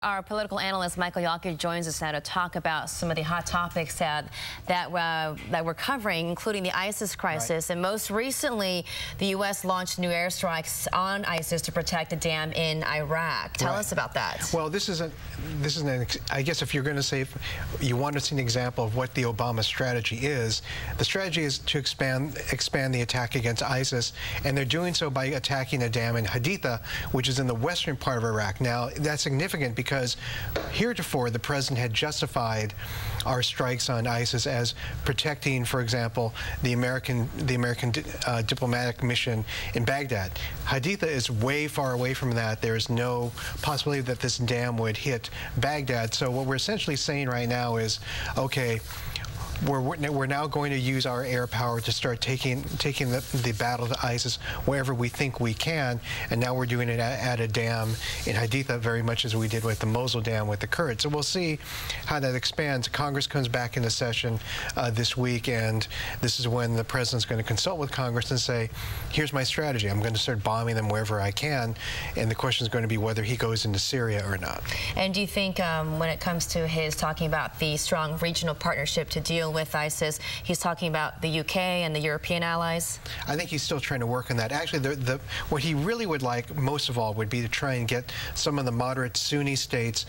Our political analyst Michael Yaki joins us now to talk about some of the hot topics that we're covering, including the ISIS crisis. Right. And most recently, the U.S. launched new airstrikes on ISIS to protect a dam in Iraq. Tell us about that. Well, I guess if you're going to say you want to see an example of what the Obama strategy is, the strategy is to expand the attack against ISIS, and they're doing so by attacking a dam in Haditha, which is in the western part of Iraq. Now, that's significant because heretofore the president had justified our strikes on ISIS as protecting, for example, the American diplomatic mission in Baghdad. Haditha is way far away from that. There is no possibility that this dam would hit Baghdad. So what we're essentially saying right now is, okay, we're now going to use our air power to start taking the battle to ISIS wherever we think we can, and now we're doing it at a dam in Haditha, very much as we did with the Mosul dam with the Kurds. So we'll see how that expands. Congress comes back into session this week, and this is when the president's going to consult with Congress and say, here's my strategy. I'm going to start bombing them wherever I can, and the question is going to be whether he goes into Syria or not. And do you think when it comes to his talking about the strong regional partnership to deal with ISIS, he's talking about the UK and the European allies? I think he's still trying to work on that. Actually, what he really would like most of all would be to try and get some of the moderate Sunni states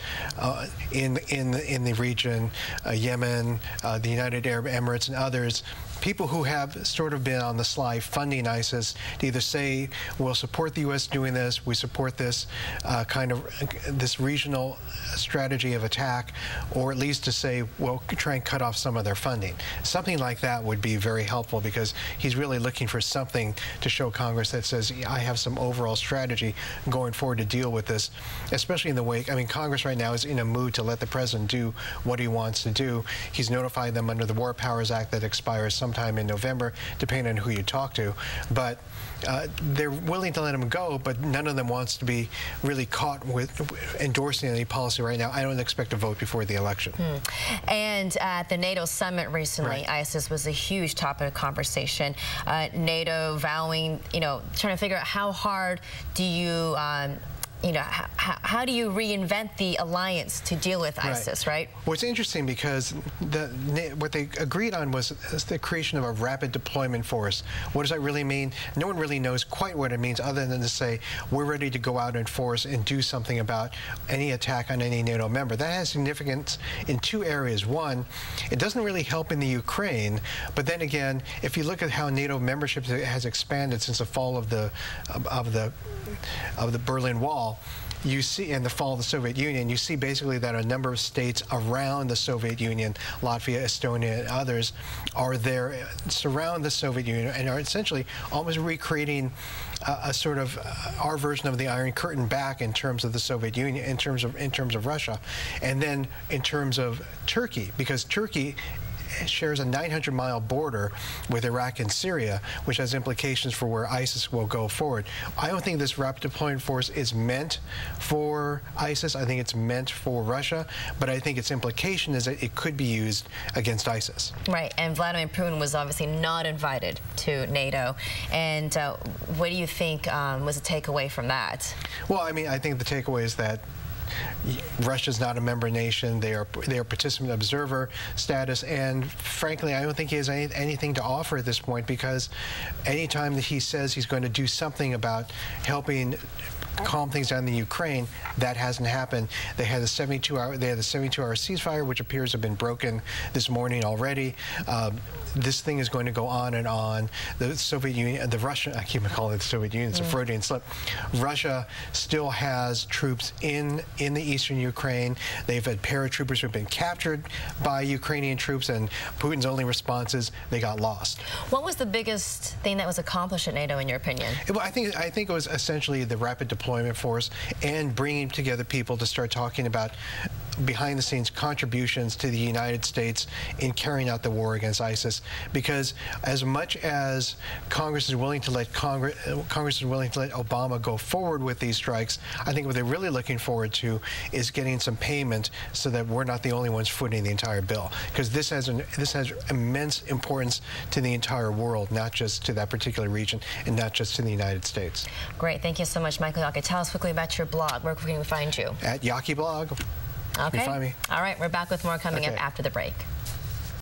in the region, Yemen, the United Arab Emirates, and others, people who have sort of been on the sly funding ISIS, to either say, we'll support the U.S. doing this, we support this this regional strategy of attack, or at least to say, well, try and cut off some of their funding. Something like that would be very helpful, because he's really looking for something to show Congress that says, I have some overall strategy going forward to deal with this, especially in the wake. I mean, Congress right now is in a mood to let the president do what he wants to do. He's notified them under the War Powers Act that expires sometime in November, depending on who you talk to. But they're willing to let him go, but none of them wants to be really caught with endorsing any policy right now. I don't expect a vote before the election. And at the NATO summit recently, right, ISIS was a huge topic of conversation. NATO vowing, trying to figure out how hard do you how do you reinvent the alliance to deal with ISIS, right? Well, it's interesting because what they agreed on was the creation of a rapid deployment force. What does that really mean? No one really knows quite what it means, other than to say, we're ready to go out in force and do something about any attack on any NATO member. That has significance in two areas. One, it doesn't really help in the Ukraine, but then again, if you look at how NATO membership has expanded since the fall of the Berlin Wall, you see, in the fall of the Soviet Union, you see basically that a number of states around the Soviet Union, Latvia, Estonia, and others, are there, surround the Soviet Union, and are essentially almost recreating a sort of our version of the Iron Curtain back in terms of the Soviet Union, in terms of Russia, and then in terms of Turkey, because Turkey shares a 900-mile border with Iraq and Syria, which has implications for where ISIS will go forward. I don't think this rapid deployment force is meant for ISIS. I think it's meant for Russia, but I think its implication is that it could be used against ISIS. Right, and Vladimir Putin was obviously not invited to NATO. And what do you think was the takeaway from that? Well, I mean, I think the takeaway is that Russia's not a member nation. They are participant observer status, and frankly, I don't think he has anything to offer at this point, because anytime that he says he's going to do something about helping calm things down in the Ukraine, that hasn't happened. They had the 72-hour ceasefire, which appears to have been broken this morning already. This thing is going to go on and on. The Soviet Union, the Russian, I keep calling it the Soviet Union, it's a Freudian slip. Russia still has troops in the eastern Ukraine. They've had paratroopers who have been captured by Ukrainian troops, and Putin's only response is they got lost. What was the biggest thing that was accomplished at NATO, in your opinion? Well, I think it was essentially the rapid deployment force and bringing together people to start talking about behind-the-scenes contributions to the United States in carrying out the war against ISIS. Because as much as Congress is willing to let Obama go forward with these strikes, I think what they're really looking forward to is getting some payment so that we're not the only ones footing the entire bill. Because this has immense importance to the entire world, not just to that particular region and not just to the United States. Great. Thank you so much, Michael Yaki. Tell us quickly about your blog. Where can we find you? At Yaki blog. Okay. You find me. All right. We're back with more coming up after the break.